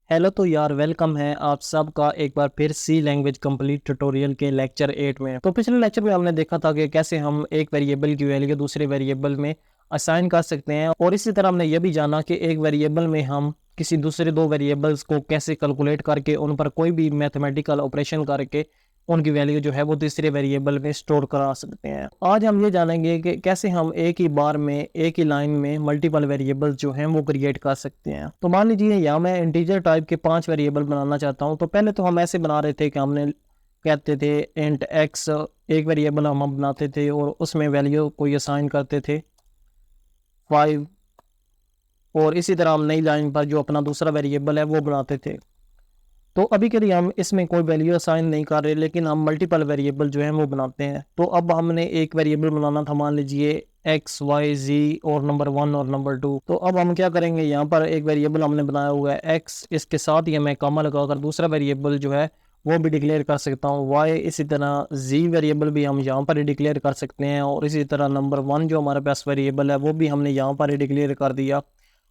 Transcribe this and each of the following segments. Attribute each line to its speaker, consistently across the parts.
Speaker 1: Hello तो यार welcome है आप सबका एक बार फिर सी लैंग्वेज कंप्लीट ट्यूटोरियल के लेक्चर 8 में। तो पिछले लेक्चर में हमने देखा था कि कैसे हम एक वेरिएबल की वैल्यू दूसरे वेरिएबल में असाइन कर सकते हैं, और इसी तरह हमने यह भी जाना कि एक वेरिएबल में हम किसी दूसरे दो वेरिएबल्स को कैसे कैलकुलेट करके उन पर कोई भी मैथमेटिकल ऑपरेशन करके उनकी वैल्यू जो है वो तीसरे वेरिएबल में स्टोर करा सकते हैं। आज हम ये जानेंगे कि कैसे हम एक ही बार में एक ही लाइन में मल्टीपल वेरिएबल्स जो हैं वो क्रिएट कर सकते हैं। तो मान लीजिए यहाँ मैं इंटीजर टाइप के 5 वेरिएबल बनाना चाहता हूँ। तो पहले तो हम ऐसे बना रहे थे कि हमने कहते थे इंट एक्स एक वेरिएबल हम बनाते थे और उसमें वैल्यू कोई असाइन करते थे 5, और इसी तरह हम नई लाइन पर जो अपना दूसरा वेरिएबल है वो बनाते थे। तो अभी के लिए हम इसमें कोई वैल्यू असाइन नहीं कर रहे, लेकिन हम मल्टीपल वेरिएबल जो है वो बनाते हैं। तो अब हमने एक वेरिएबल बनाना था, मान लीजिए एक्स वाई जी और नंबर 1 और नंबर 2। तो अब हम क्या करेंगे, यहाँ पर एक वेरिएबल हमने बनाया हुआ है एक्स, इसके साथ ही मैं कॉमा लगाकर दूसरा वेरिएबल जो है वो भी डिक्लेयर कर सकता हूँ वाई। इसी तरह जी वेरिएबल भी हम यहाँ पर ही डिक्लेयर कर सकते हैं, और इसी तरह नंबर 1 जो हमारे पास वेरिएबल है वो भी हमने यहाँ पर ही डिक्लेयर कर दिया,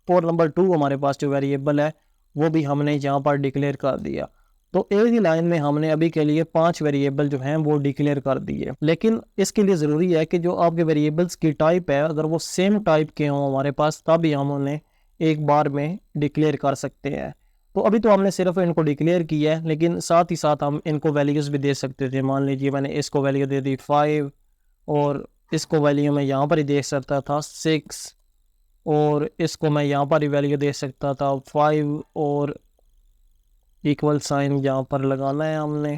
Speaker 1: और नंबर 2 हमारे पास जो वेरिएबल है वो भी हमने यहाँ पर डिक्लेयर कर दिया। तो एक ही लाइन में हमने अभी के लिए 5 वेरिएबल जो हैं वो डिक्लेयर कर दिए। लेकिन इसके लिए ज़रूरी है कि जो आपके वेरिएबल्स की टाइप है, अगर वो सेम टाइप के हों हमारे पास, तभी हम उन्हें एक बार में डिक्लेयर कर सकते हैं। तो अभी तो हमने सिर्फ इनको डिक्लेयर किया है, लेकिन साथ ही साथ हम इनको वैल्यूज़ भी दे सकते थे। मान लीजिए मैंने इसको वैल्यू दे दी 5, और इसको वैल्यू मैं यहाँ पर ही दे सकता था 6, और इसको मैं यहाँ पर ही वैल्यू दे सकता था 5, और इक्वल साइन यहाँ पर लगाना है हमने।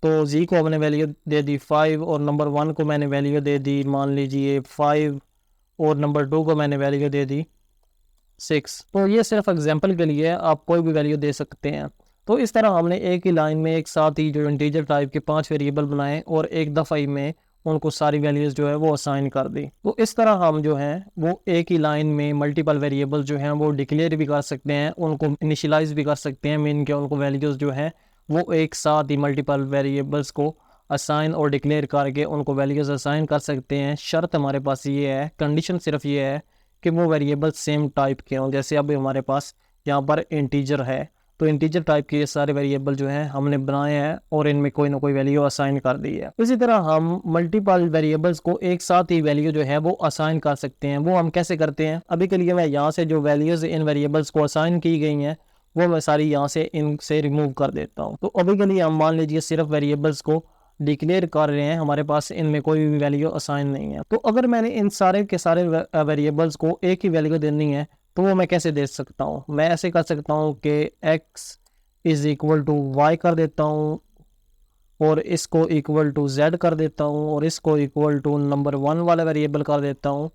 Speaker 1: तो जी को हमने वैल्यू दे दी 5, और नंबर 1 को मैंने वैल्यू दे दी मान लीजिए 5, और नंबर 2 को मैंने वैल्यू दे दी 6। तो ये सिर्फ एग्जांपल के लिए है, आप कोई भी वैल्यू दे सकते हैं। तो इस तरह हमने एक ही लाइन में एक साथ ही जो इंटीजर टाइप के 5 वेरिएबल बनाए, और एक दफ़ा ही में उनको सारी वैल्यूज़ जो है वो असाइन कर दी। तो इस तरह हम जो है वो एक ही लाइन में मल्टीपल वेरिएबल जो हैं वो डिक्लेयर भी कर सकते हैं, उनको इनिशियलाइज भी कर सकते हैं, मीन के उनको वैल्यूज़ जो है वो एक साथ ही मल्टीपल वेरिएबल्स को असाइन और डिक्लेयर करके उनको वैल्यूज़ असाइन कर सकते हैं। शर्त हमारे पास ये है, कंडीशन सिर्फ ये है कि वो वेरिएबल सेम टाइप के हों। जैसे अब हमारे पास यहाँ पर इंटीजर है, तो इंटीजर टाइप के ये सारे वेरिएबल जो हैं हमने बनाए हैं और इनमें कोई ना कोई वैल्यू असाइन कर दी है। इसी तरह हम मल्टीपल वेरिएबल्स को एक साथ ही वैल्यू जो है वो असाइन कर सकते हैं। वो हम कैसे करते हैं, अभी के लिए मैं यहाँ से जो वैल्यूज़ इन वेरिएबल्स को असाइन की गई हैं वो मैं सारी यहाँ से इनसे रिमूव कर देता हूँ। तो अभी के लिए हम मान लीजिए सिर्फ वेरिएबल्स को डिक्लेयर कर रहे हैं, हमारे पास इनमें कोई भी वैल्यू असाइन नहीं है। तो अगर मैंने इन सारे के सारे वेरिएबल्स को एक ही वैल्यू देनी है, तो वो मैं कैसे दे सकता हूँ। मैं ऐसे कर सकता हूँ कि x is equal to y कर देता हूँ, और इसको इक्वल टू z कर देता हूँ, और इसको इक्वल टू नंबर 1 वाला वेरिएबल कर देता हूँ,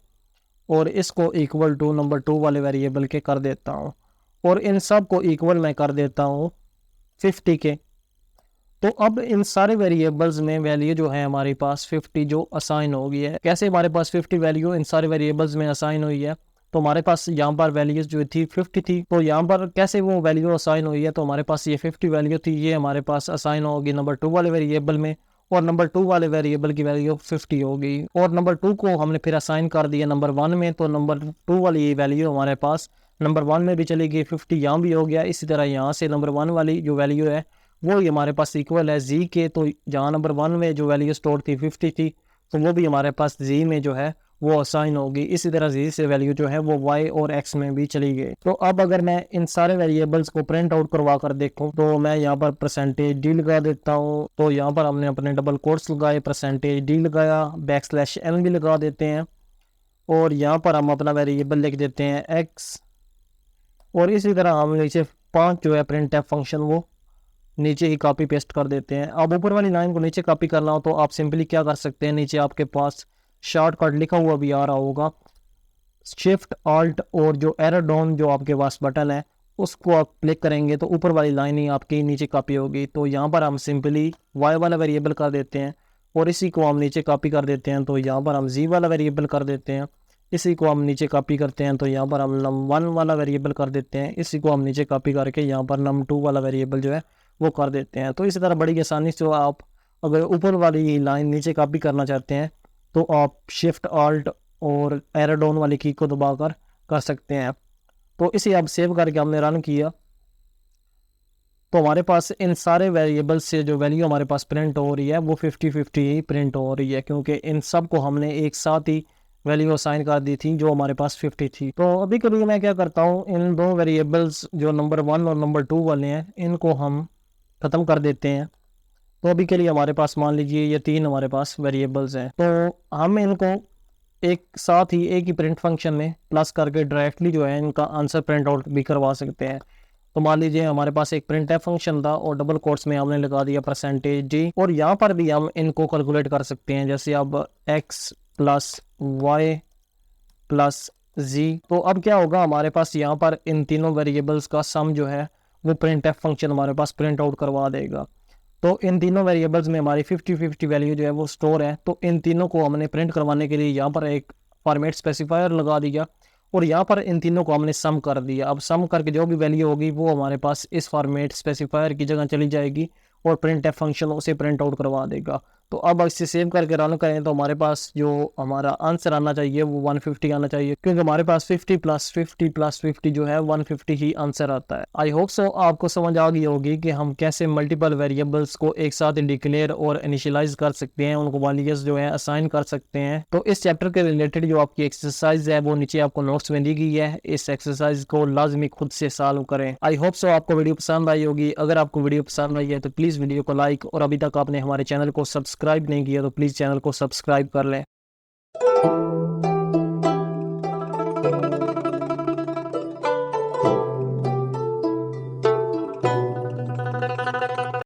Speaker 1: और इसको इक्वल टू नंबर 2 वाले वेरिएबल के कर देता हूँ, और इन सब को इक्वल मैं कर देता हूँ 50 के। तो अब इन सारे वेरिएबल्स में वैल्यू जो है हमारे पास 50 जो असाइन हो गई है। कैसे हमारे पास 50 वैल्यू इन सारे वेरिएबल्स में असाइन हुई है, तो हमारे पास यहाँ पर वैल्यूज जो थी 50 थी, तो यहाँ पर कैसे वो वैल्यू असाइन हुई है, तो हमारे पास ये 50 वैल्यू थी, ये हमारे पास असाइन होगी नंबर 2 वाले वेरिएबल में, और नंबर 2 वाले वेरिएबल की वैल्यू 50 होगी, और नंबर 2 को हमने फिर असाइन कर दिया नंबर 1 में, तो नंबर 2 वाली ये वैल्यू हमारे पास नंबर 1 में भी चली गई, 50 यहाँ भी हो गया। इसी तरह यहाँ से नंबर 1 वाली जो वैल्यू है वो ही हमारे पास इक्वल है जी के, तो जहाँ नंबर 1 में जो वैल्यू स्टोर थी 50 थी, तो वो भी हमारे पास जी में जो है वो असाइन होगी। इसी तरह जी से वैल्यू जो है वो वाई और एक्स में भी चली गई। तो अब अगर मैं इन सारे वेरिएबल्स को प्रिंट आउट करवा कर देखूँ, तो मैं यहाँ पर परसेंटेज डी लगा देता हूँ। तो यहाँ पर हमने अपने डबल कोट्स लगाए, परसेंटेज डी लगाया, \n भी लगा देते हैं, और यहाँ पर हम अपना वेरिएबल लिख देते हैं एक्स, और इसी तरह हम नीचे 5 जो है प्रिंट एफ फंक्शन वो नीचे ही कॉपी पेस्ट कर देते हैं। अब ऊपर वाली लाइन को नीचे कॉपी करना हो तो आप सिंपली क्या कर सकते हैं, नीचे आपके पास शॉर्टकट लिखा हुआ भी आ रहा होगा, शिफ्ट ऑल्ट और जो एरो डाउन जो आपके पास बटन है उसको आप क्लिक करेंगे तो ऊपर वाली लाइन ही आपकी नीचे कॉपी होगी। तो यहाँ पर हम सिंपली वाई वाला वेरिएबल कर देते हैं, और इसी को हम नीचे कॉपी कर देते हैं, तो यहाँ पर हम जी वाला वेरिएबल कर देते हैं। इसी को हम नीचे कॉपी करते हैं, तो यहाँ पर हम num1 वाला वेरिएबल कर देते हैं। इसी को हम नीचे कॉपी करके यहाँ पर num2 वाला वेरिएबल जो है वो कर देते हैं। तो इसी तरह बड़ी आसानी से आप अगर ऊपर वाली लाइन नीचे कॉपी करना चाहते हैं तो आप शिफ्ट ऑल्ट और एरो डाउन वाली की को दबाकर कर सकते हैं। तो इसे अब सेव करके हमने रन किया, तो हमारे पास इन सारे वेरिएबल्स से जो वैल्यू हमारे पास प्रिंट हो रही है वो 50-50 ही प्रिंट हो रही है, क्योंकि इन सब को हमने एक साथ ही वैल्यू असाइन कर दी थी जो हमारे पास 50 थी। तो अभी के लिए मैं क्या करता हूँ, इन दो वेरिएबल्स जो नंबर 1 और नंबर 2 वाले हैं इनको हम ख़त्म कर देते हैं। तो अभी के लिए हमारे पास मान लीजिए ये 3 हमारे पास वेरिएबल्स हैं, तो हम इनको एक साथ ही एक ही प्रिंट फंक्शन में प्लस करके डायरेक्टली जो है इनका आंसर प्रिंट आउट भी करवा सकते हैं। तो मान लीजिए हमारे पास एक प्रिंट एफ फंक्शन था और डबल कोट्स में हमने लगा दिया %d, और यहाँ पर भी हम इनको कैलकुलेट कर सकते हैं, जैसे अब x plus y plus z। तो अब क्या होगा, हमारे पास यहाँ पर इन तीनों वेरिएबल्स का सम जो है वो प्रिंट एफ फंक्शन हमारे पास प्रिंट आउट करवा देगा। तो इन तीनों वेरिएबल्स में हमारी 50-50 वैल्यू जो है वो स्टोर है। तो इन तीनों को हमने प्रिंट करवाने के लिए यहाँ पर एक फॉर्मेट स्पेसिफायर लगा दिया और यहाँ पर इन तीनों को हमने सम कर दिया। अब सम करके जो भी वैल्यू होगी वो हमारे पास इस फॉर्मेट स्पेसिफायर की जगह चली जाएगी और प्रिंट एफ फंक्शन उसे प्रिंट आउट करवा देगा। तो अब इसे सेव करके रन करें तो हमारे पास जो हमारा आंसर आना चाहिए वो 150 आना चाहिए, क्योंकि हमारे पास 50 + 50 + 50 जो है 150 ही आंसर आता है। आई होप सो आपको समझ आ गई होगी कि हम कैसे मल्टीपल वेरिएबल्स को एक साथ डिक्लेयर और इनिशियलाइज कर सकते हैं, उनको वैल्यूज जो है असाइन कर सकते हैं। तो इस चैप्टर के रिलेटेड जो आपकी एक्सरसाइज है वो नीचे आपको नोट्स में दी गई है, इस एक्सरसाइज को लाजमी खुद से सॉल्व करें। आई होप सो आपको वीडियो पसंद आई होगी। अगर आपको वीडियो पसंद आई है तो प्लीज़ वीडियो को लाइक, और अभी तक आपने हमारे चैनल को सब्सक्राइब नहीं किया तो प्लीज़ चैनल को सब्सक्राइब कर लें।